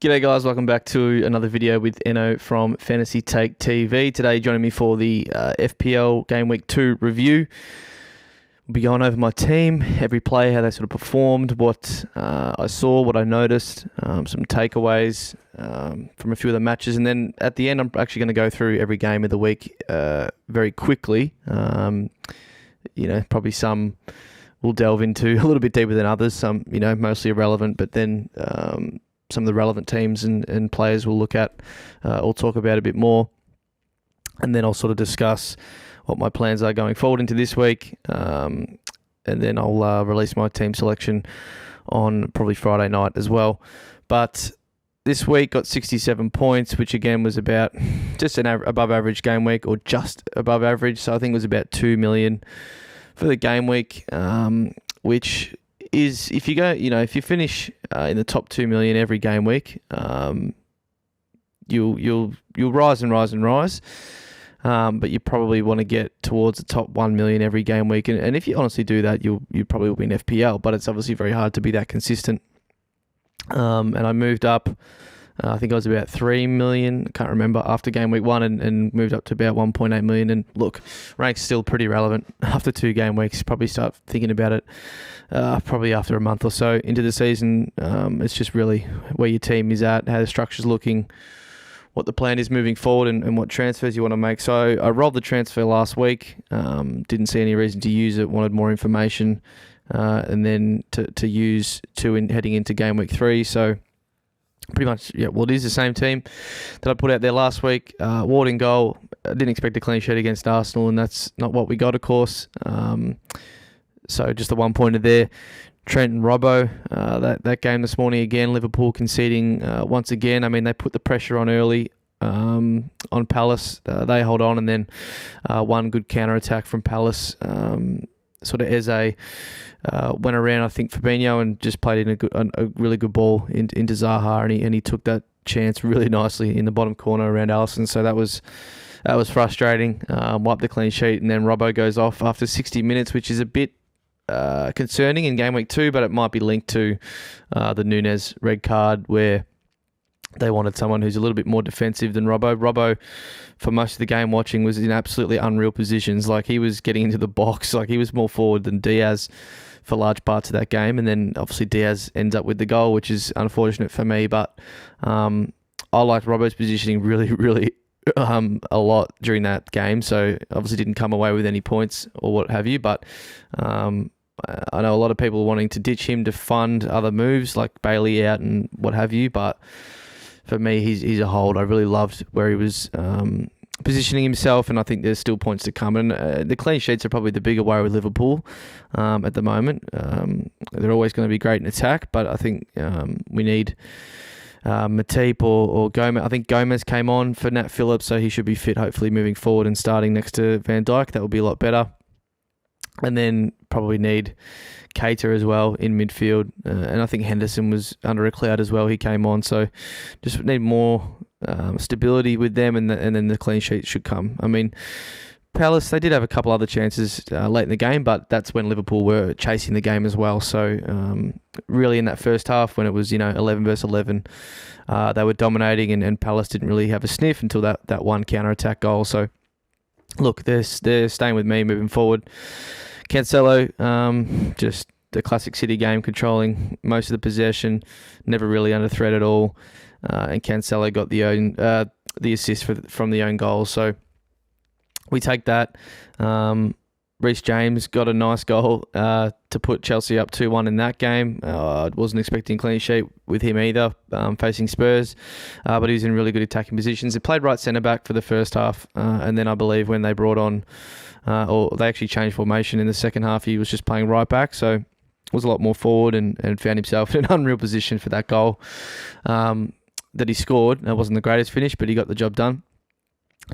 G'day guys, welcome back to another video with Eno from Fantasy Take TV. Today joining me for the FPL Game Week 2 review. We'll be going over my team, every player, how they sort of performed, what I saw, what I noticed, some takeaways from a few of the matches, and then at the end I'm actually going to go through every game of the week very quickly. Probably some we'll delve into a little bit deeper than others, some, mostly irrelevant, but then some of the relevant teams and players we'll look at, or talk about a bit more. And then I'll sort of discuss what my plans are going forward into this week. And then I'll release my team selection on probably Friday night as well. But this week got 67 points, which again was about just an above average game week, or just above average. So I think it was about 2 million for the game week, which is, if you finish in the top 2 million every game week, you'll rise and rise and rise. But you probably want to get towards the top 1 million every game week, and if you honestly do that, you probably will win FPL. But it's obviously very hard to be that consistent. And I moved up. I think I was about 3 million, can't remember, after game week 1 and moved up to about 1.8 million. And look, rank's still pretty relevant after 2 game weeks. Probably start thinking about it probably after a month or so into the season. It's just really where your team is at, how the structure's looking, what the plan is moving forward, and what transfers you want to make. So I rolled the transfer last week, didn't see any reason to use it, wanted more information, and then to use heading into game week 3. So pretty much, it is the same team that I put out there last week. Ward in goal. I didn't expect a clean sheet against Arsenal, and that's not what we got, of course. So just the 1 pointer there. Trent and Robbo, that game this morning again, Liverpool conceding once again. I mean, they put the pressure on early on Palace. They hold on, and then one good counter-attack from Palace. Sort of Eze went around, I think, Fabinho, and just played in a really good ball into Zaha, and he took that chance really nicely in the bottom corner around Alisson. So that was frustrating. Wiped the clean sheet, and then Robbo goes off after 60 minutes, which is a bit concerning in game week 2, but it might be linked to the Núñez red card, where they wanted someone who's a little bit more defensive than Robbo. Robbo, for most of the game watching, was in absolutely unreal positions. Like, he was getting into the box. Like, he was more forward than Diaz for large parts of that game. And then obviously Diaz ends up with the goal, which is unfortunate for me. But I liked Robbo's positioning really, really a lot during that game. So obviously didn't come away with any points or what have you. But I know a lot of people wanting to ditch him to fund other moves like Bailey out and what have you. But for me, he's a hold. I really loved where he was positioning himself, and I think there's still points to come. And the clean sheets are probably the bigger worry with Liverpool at the moment. They're always going to be great in attack, but I think we need Matip or Gomez. I think Gomez came on for Nat Phillips, so he should be fit hopefully moving forward and starting next to Van Dijk. That will be a lot better. And then probably need Keita as well in midfield. And I think Henderson was under a cloud as well. He came on. So just need more stability with them, and then the clean sheet should come. I mean, Palace, they did have a couple other chances late in the game, but that's when Liverpool were chasing the game as well. So really in that first half, when it was 11 versus 11, they were dominating, and Palace didn't really have a sniff until that one counter-attack goal. So look, they're staying with me moving forward. Cancelo, just the classic City game, controlling most of the possession, never really under threat at all. And Cancelo got the assist from the own goal. So we take that. Reece James got a nice goal to put Chelsea up 2-1 in that game. I wasn't expecting a clean sheet with him either, facing Spurs, but he was in really good attacking positions. He played right centre-back for the first half, and then I believe when they brought on, or they actually changed formation in the second half, he was just playing right back, so was a lot more forward and found himself in an unreal position for that goal that he scored. It wasn't the greatest finish, but he got the job done.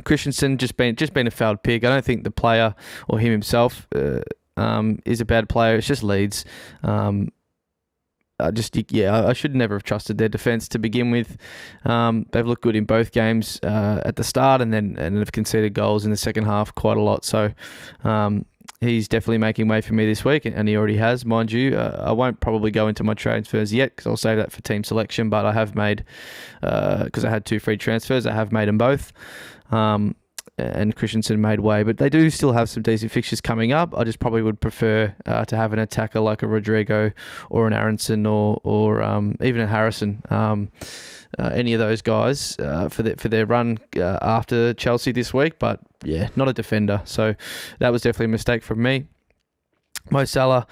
Christensen just been a fouled pig. I don't think the player or him himself is a bad player. It's just Leeds. I should never have trusted their defence to begin with. They've looked good in both games at the start, and have conceded goals in the second half quite a lot. So he's definitely making way for me this week, and he already has, mind you. I won't probably go into my transfers yet because I'll save that for team selection, but I have made, because I had 2 free transfers, I have made them both. And Christensen made way, but they do still have some decent fixtures coming up. I just probably would prefer to have an attacker like a Rodrigo or an Aronson or even a Harrison. Any of those guys for their run after Chelsea this week, but yeah, not a defender. So that was definitely a mistake from me. Mo Salah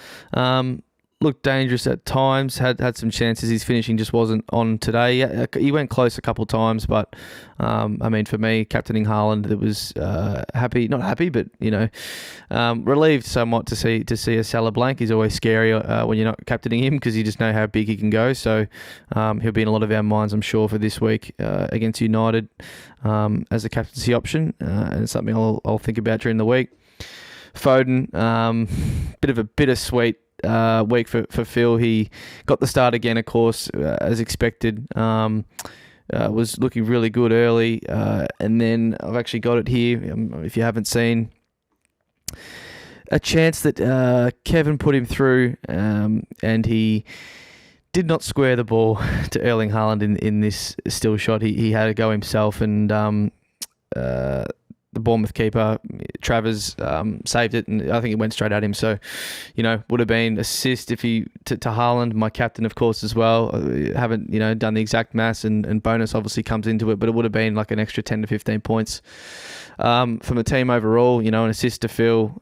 looked dangerous at times, had some chances. His finishing just wasn't on today. He went close a couple of times, but I mean, for me, captaining Haaland, it was not happy, but relieved somewhat to see a Salah blank. He's always scary when you're not captaining him because you just know how big he can go. So he'll be in a lot of our minds, I'm sure, for this week against United as a captaincy option, and it's something I'll think about during the week. Foden, bit of a bittersweet week for Phil. He got the start again, of course, as expected. Was looking really good early, and then I've actually got it here. If you haven't seen, a chance that Kevin put him through, and he did not square the ball to Erling Haaland in this still shot. He had a go himself, and the Bournemouth keeper, Travers, saved it, and I think it went straight at him. So, would have been assist if he to Haaland, my captain, of course, as well. Haven't, done the exact maths, and bonus obviously comes into it, but it would have been like an extra 10 to 15 points from the team overall. An assist to Phil,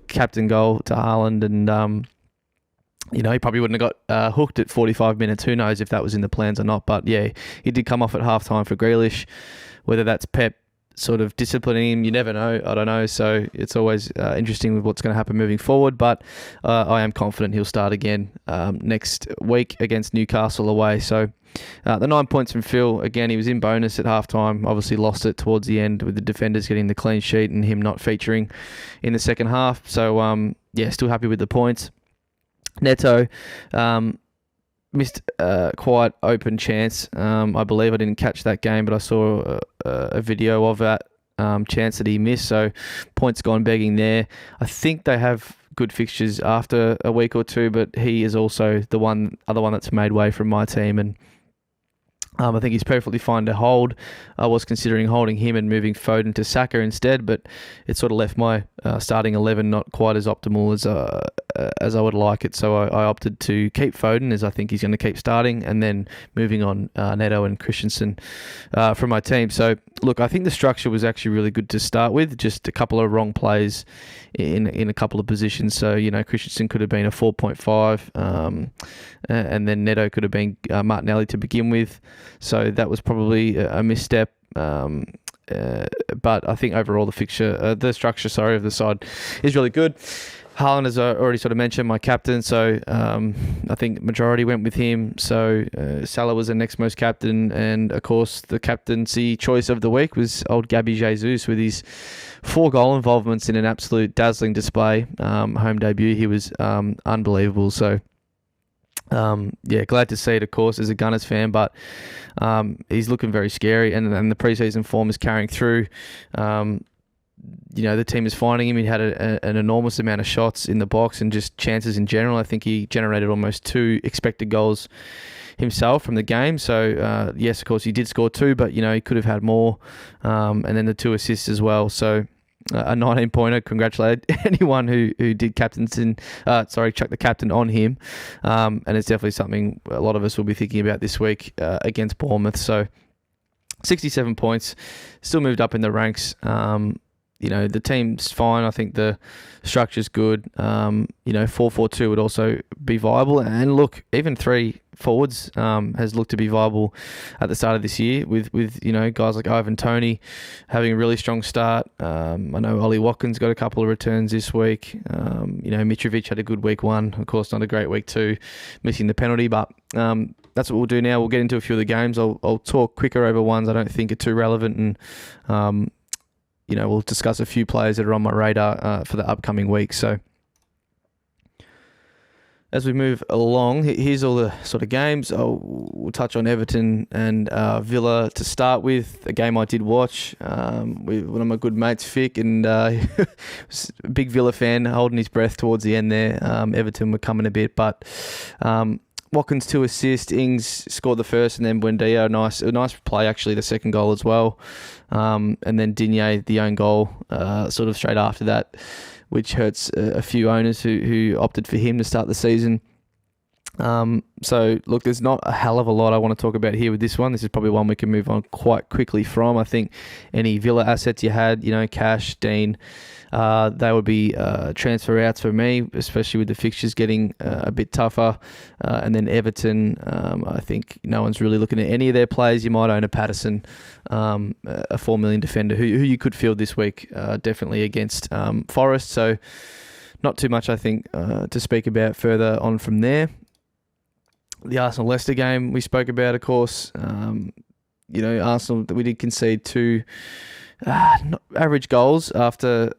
captain goal to Haaland, and he probably wouldn't have got hooked at 45 minutes. Who knows if that was in the plans or not? But yeah, he did come off at halftime for Grealish. Whether that's Pep sort of disciplining him, you never know. I don't know. So it's always interesting with what's going to happen moving forward. But I am confident he'll start again next week against Newcastle away. So the 9 points from Phil, again, he was in bonus at halftime. Obviously lost it towards the end with the defenders getting the clean sheet and him not featuring in the second half. So still happy with the points. Neto missed a quite open chance. I believe I didn't catch that game, but I saw a video of that chance that he missed. So points gone begging there. I think they have good fixtures after a week or two, but he is also the other one that's made way from my team, and I think he's perfectly fine to hold. I was considering holding him and moving Foden to Saka instead, but it sort of left my starting 11 not quite as optimal as I would like it. So I opted to keep Foden, as I think he's going to keep starting, and then moving on Neto and Christensen from my team. So look, I think the structure was actually really good to start with. Just a couple of wrong plays in a couple of positions. So Christensen could have been a 4.5, and then Neto could have been Martinelli to begin with. So that was probably a misstep. But I think overall the structure of the side is really good. Haaland, as I already sort of mentioned, my captain. So I think majority went with him. So Salah was the next most captain. And of course, the captaincy choice of the week was old Gabby Jesus with his 4 goal involvements in an absolute dazzling display. Home debut, he was unbelievable. So glad to see it, of course, as a Gunners fan, but he's looking very scary, and the preseason form is carrying through. The team is finding him. He had an enormous amount of shots in the box and just chances in general. I think he generated almost 2 expected goals himself from the game. So, yes, of course, he did score 2, but, he could have had more, and then the 2 assists as well. So, a 19-pointer. Congratulate anyone who did chuck the captain on him. And it's definitely something a lot of us will be thinking about this week against Bournemouth. So 67 points, still moved up in the ranks. The team's fine. I think the structure's good. 4-4-2 would also be viable. And look, even 3 forwards has looked to be viable at the start of this year with guys like Ivan Toney having a really strong start. I know Ollie Watkins got a couple of returns this week. Mitrovic had a good week 1. Of course, not a great week 2, missing the penalty. But that's what we'll do now. We'll get into a few of the games. I'll talk quicker over ones I don't think are too relevant, and we'll discuss a few players that are on my radar for the upcoming week. So as we move along, here's all the sort of games. We'll touch on Everton and Villa to start with. A game I did watch with one of my good mates, Vic, and was a big Villa fan, holding his breath towards the end there. Everton were coming a bit, but Watkins 2 assists, Ings scored the first, and then Buendia, a nice play actually, the second goal as well. And then Digne, the own goal, sort of straight after that, which hurts a few owners who opted for him to start the season. So, look, there's not a hell of a lot I want to talk about here with this one. This is probably one we can move on quite quickly from. I think any Villa assets you had, Cash, Dean, they would be transfer outs for me, especially with the fixtures getting a bit tougher. And then Everton, I think no one's really looking at any of their players. You might own a Patterson, a 4 million defender who you could field this week, definitely against Forest. So not too much, I think, to speak about further on from there. The Arsenal-Leicester game we spoke about, of course. Arsenal, we did concede 2 average goals after,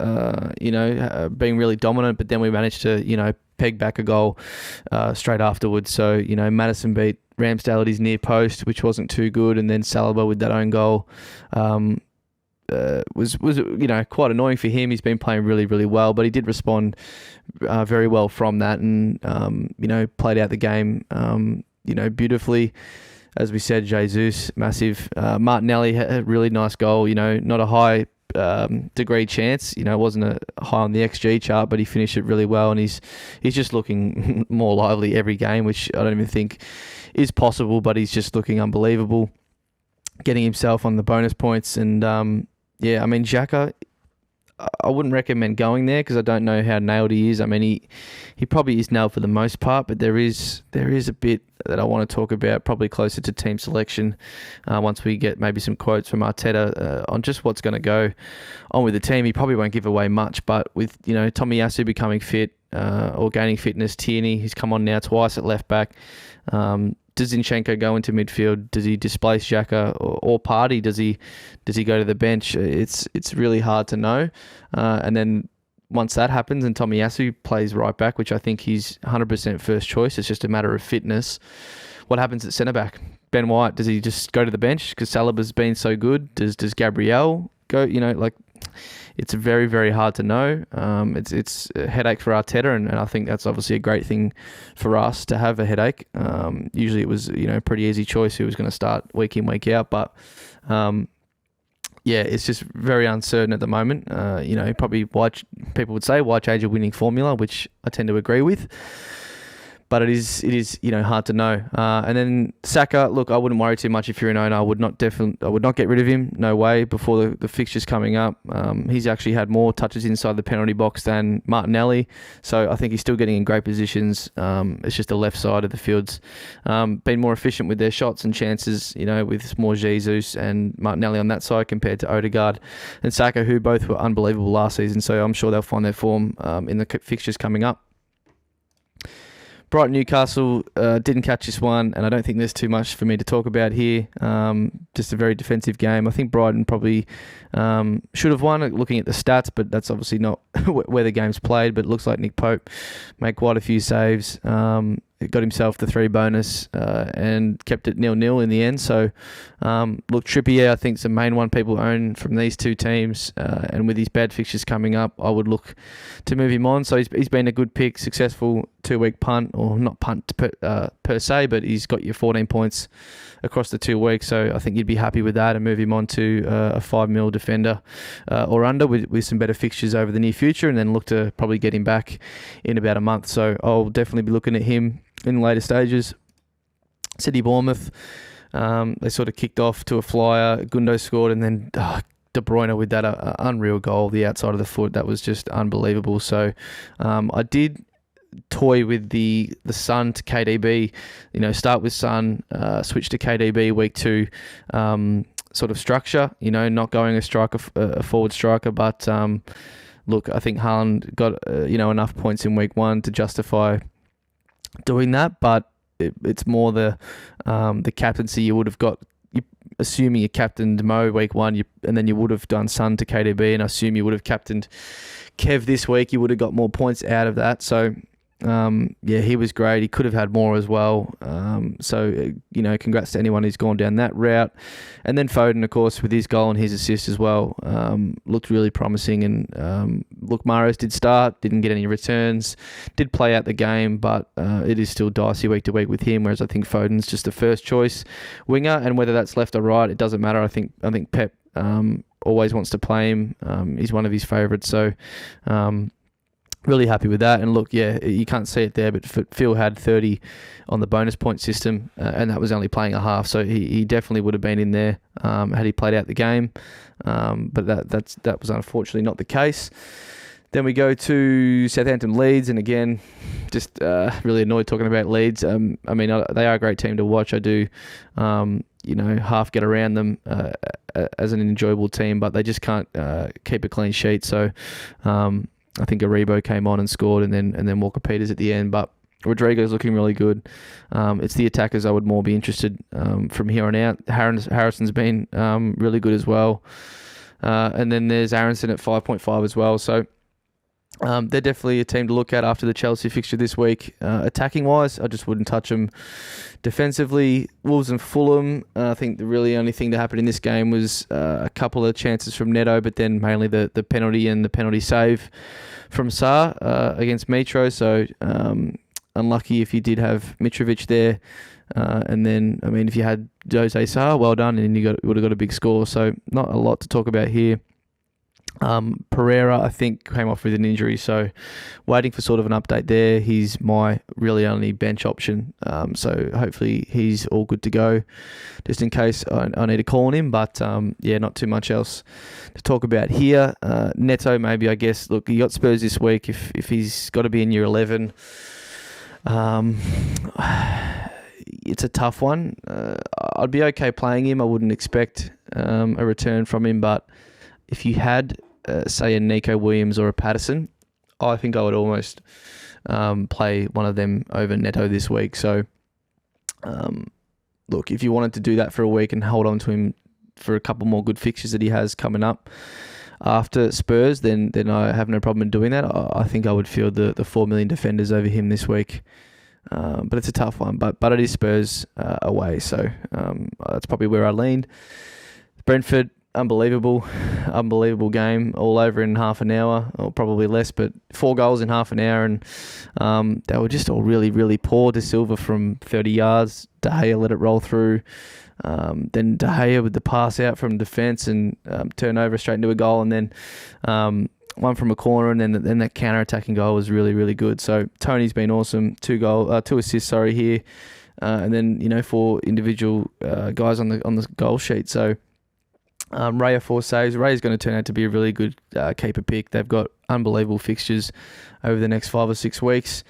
being really dominant, but then we managed to, peg back a goal straight afterwards. So, Maddison beat Ramsdale at his near post, which wasn't too good, and then Saliba with that own goal was quite annoying for him. He's been playing really, really well, but he did respond very well from that, and played out the game beautifully. As we said, Jesus, massive. Martinelli had a really nice goal. Not a high degree chance. It wasn't a high on the XG chart, but he finished it really well, and he's just looking more lively every game, which I don't even think is possible. But he's just looking unbelievable, getting himself on the bonus points. And Xhaka, I wouldn't recommend going there because I don't know how nailed he is. I mean, he probably is nailed for the most part, but there is a bit that I want to talk about, probably closer to team selection, once we get maybe some quotes from Arteta on just what's going to go on with the team. He probably won't give away much, but with Tomiyasu becoming fit or gaining fitness, Tierney, he's come on now twice at left back. Does Zinchenko go into midfield? Does he displace Xhaka or Partey? Does he go to the bench? It's really hard to know. And then once that happens and Tomiyasu plays right back, which I think he's 100% first choice, it's just a matter of fitness. What happens at centre back? Ben White, does he just go to the bench because Saliba's been so good? Does Gabriel go? It's very, very hard to know. It's a headache for Arteta, and I think that's obviously a great thing for us to have a headache. Usually it was, a pretty easy choice who was going to start week in, week out, but it's just very uncertain at the moment. Probably why people would say why change a winning formula, which I tend to agree with. But it is hard to know. And then Saka, look, I wouldn't worry too much if you're an owner. I would not get rid of him. No way. Before the fixtures coming up, he's actually had more touches inside the penalty box than Martinelli. So I think he's still getting in great positions. It's just the left side of the field's been more efficient with their shots and chances. With more Jesus and Martinelli on that side compared to Odegaard and Saka, who both were unbelievable last season. So I'm sure they'll find their form in the fixtures coming up. Brighton Newcastle, didn't catch this one, and I don't think there's too much for me to talk about here. Just a very defensive game. I think Brighton probably should have won, looking at the stats, but that's obviously not where the game's played. But it looks like Nick Pope made quite a few saves. Got himself the 3 bonus and kept it 0-0 in the end. So, look, Trippier, I think, is the main one people own from these two teams. And with his bad fixtures coming up, I would look to move him on. So he's been a good pick, successful 2-week punt, or not punt per se, but he's got your 14 points across the 2 weeks. So I think you'd be happy with that and move him on to a 5 mil defender or under with some better fixtures over the near future, and then look to probably get him back in about a month. So I'll definitely be looking at him in later stages. City Bournemouth, they sort of kicked off to a flyer. Gundo scored, and then De Bruyne with that unreal goal, the outside of the foot, that was just unbelievable. So I did toy with the Son to KDB, start with Son, switch to KDB week 2 sort of structure, not going a forward striker, but look, I think Haaland got enough points in week 1 to justify doing that, but it's more the captaincy you would have got. Assuming you captained Mo week 1, and then you would have done Son to KDB, and I assume you would have captained Kev this week, you would have got more points out of that. So He was great. He could have had more as well. Congrats to anyone who's gone down that route. And then Foden, of course, with his goal and his assist as well, looked really promising. And Mahrez did start, didn't get any returns, did play out the game, but it is still dicey week to week with him. Whereas I think Foden's just the first choice winger, and whether that's left or right, it doesn't matter. I think Pep always wants to play him. He's one of his favourites, so. Really happy with that. And look, you can't see it there, but Phil had 30 on the bonus point system, and that was only playing a half, so he definitely would have been in there had he played out the game. But that was unfortunately not the case. Then we go to Southampton Leeds, and again, just really annoyed talking about Leeds. They are a great team to watch. I do, half get around them as an enjoyable team, but they just can't keep a clean sheet. So. I think Aribo came on and scored, and then Walker Peters at the end. But Rodrigo's looking really good. It's the attackers I would more be interested from here on out. Harrison's been really good as well. And then there's Aronson at 5.5 as well. So they're definitely a team to look at after the Chelsea fixture this week. Attacking-wise, I just wouldn't touch them. Defensively, Wolves and Fulham, I think the really only thing that happened in this game was a couple of chances from Neto, but then mainly the penalty and the penalty save from Sarr against Mitro. So unlucky if you did have Mitrovic there. And then, if you had Jose Sarr, well done, and you would have got a big score. So not a lot to talk about here. Pereira, I think, came off with an injury, so waiting for sort of an update there. He's my really only bench option, so hopefully he's all good to go, just in case I need to call on him. But not too much else to talk about here. Neto, maybe, I guess. Look, you got Spurs this week. If he's got to be in year 11, it's a tough one. I'd be okay playing him. I wouldn't expect a return from him, but if you had, say, a Nico Williams or a Patterson, I think I would almost play one of them over Neto this week. So, look, if you wanted to do that for a week and hold on to him for a couple more good fixtures that he has coming up after Spurs, then I have no problem in doing that. I think I would field the 4 million defenders over him this week. But it's a tough one. But it is Spurs away, so that's probably where I leaned. Brentford, unbelievable game, all over in half an hour, or probably less, but 4 goals in half an hour, and they were just all really, really poor. De Silva from 30 yards, De Gea let it roll through, then De Gea with the pass out from defence and turnover straight into a goal, and then one from a corner, and then that counter-attacking goal was really, really good. So Tony's been awesome, 2 assists here, and then 4 individual guys on the goal sheet. So Raya 4 saves. Raya's going to turn out to be a really good keeper pick. They've got unbelievable fixtures over the next 5 or 6 weeks.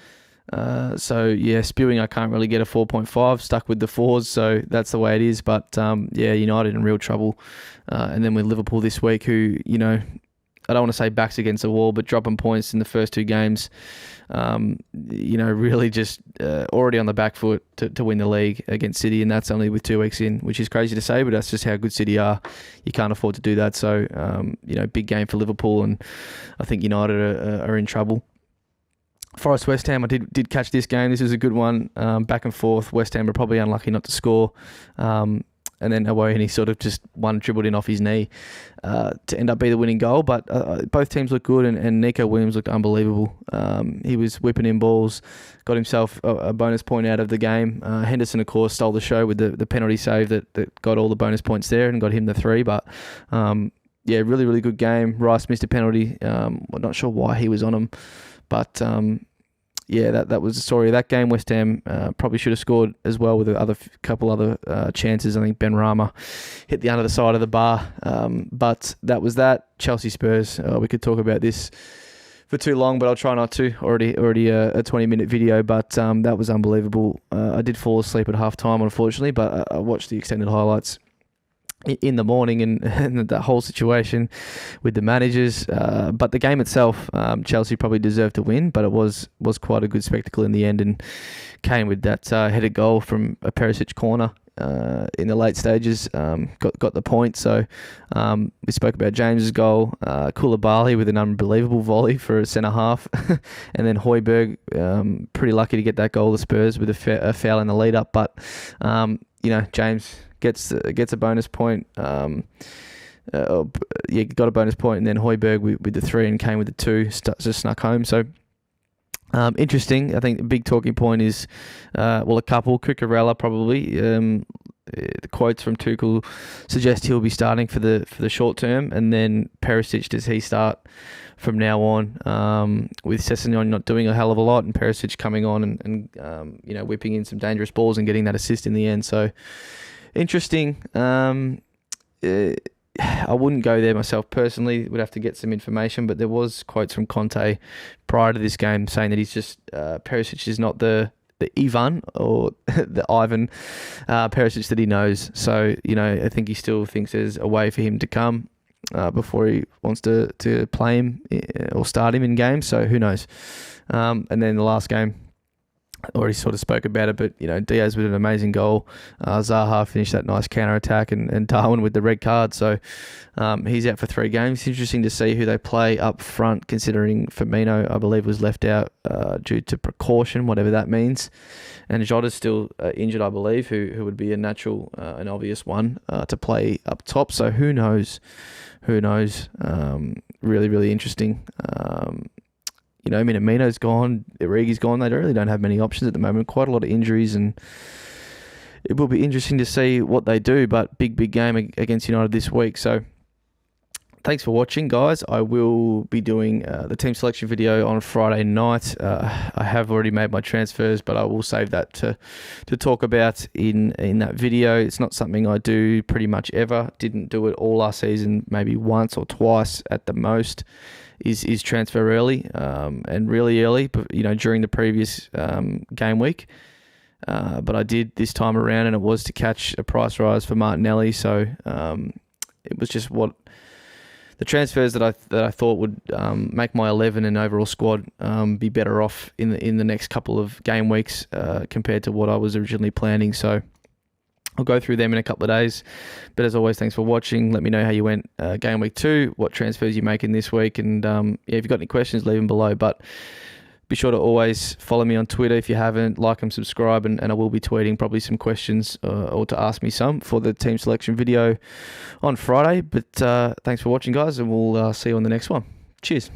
Spewing, I can't really get a 4.5. Stuck with the 4s, so that's the way it is. But United in real trouble. And then with Liverpool this week, who I don't want to say backs against the wall, but dropping points in the first 2 games. Really just already on the back foot to win the league against City, and that's only with 2 weeks in, which is crazy to say, but that's just how good City are. You can't afford to do that. So, big game for Liverpool, and I think United are in trouble. Forest West Ham, I did catch this game. This was a good one, back and forth. West Ham were probably unlucky not to score. And then Awani sort of just dribbled in off his knee to end up being the winning goal. But both teams looked good, and Nico Williams looked unbelievable. He was whipping in balls, got himself a bonus point out of the game. Henderson, of course, stole the show with the penalty save that got all the bonus points there and got him the 3. But really, really good game. Rice missed a penalty. I'm not sure why he was on him, but that was the story of that game. West Ham probably should have scored as well with a couple other chances. I think Ben Rama hit the under the side of the bar. But that was that. Chelsea Spurs. We could talk about this for too long, but I'll try not to. Already a 20-minute video, but that was unbelievable. I did fall asleep at half time, unfortunately, but I watched the extended highlights. in the morning and the whole situation with the managers. But the game itself, Chelsea probably deserved to win, but it was quite a good spectacle in the end, and came with that headed goal from a Perisic corner in the late stages. Got the point. So we spoke about James's goal, Koulibaly with an unbelievable volley for a centre half, and then Højbjerg, pretty lucky to get that goal to Spurs with a foul in the lead up. But James gets a bonus point. Got a bonus point, and then Højbjerg with the 3 and came with the 2, just snuck home. So interesting. I think the big talking point is, a couple. Cucurella probably. The quotes from Tuchel suggest he'll be starting for the short term, and then Perisic, does he start from now on? With Sessegnon not doing a hell of a lot, and Perisic coming on and whipping in some dangerous balls and getting that assist in the end. So interesting. I wouldn't go there myself personally. Would have to get some information, but there was quotes from Conte prior to this game saying that he's just Perisic is not the Ivan or the Ivan Perisic that he knows. So I think he still thinks there's a way for him to come before he wants to play him or start him in games. So who knows? And then the last game, already sort of spoke about it, but Diaz with an amazing goal. Zaha finished that nice counter attack, and Darwin with the red card. So he's out for 3 games. It's interesting to see who they play up front, considering Firmino, I believe, was left out due to precaution, whatever that means. And Jota's still injured, I believe, who would be a natural and obvious one to play up top. So who knows? Really, really interesting. Minamino's gone, Origi's gone. They really don't have many options at the moment. Quite a lot of injuries, and it will be interesting to see what they do. But big game against United this week. So thanks for watching, guys. I will be doing the team selection video on Friday night. I have already made my transfers, but I will save that to talk about in that video. It's not something I do pretty much ever. Didn't do it all last season, maybe once or twice at the most. Is transfer early and really early, but during the previous game week. But I did this time around, and it was to catch a price rise for Martinelli. So it was just what the transfers that I thought would make my 11 and overall squad be better off in the next couple of game weeks compared to what I was originally planning. So I'll go through them in a couple of days. But as always, thanks for watching. Let me know how you went game week 2, what transfers you're making this week. And if you've got any questions, leave them below. But be sure to always follow me on Twitter if you haven't. Like and subscribe. And I will be tweeting probably some questions or to ask me some for the team selection video on Friday. But thanks for watching, guys. And we'll see you on the next one. Cheers.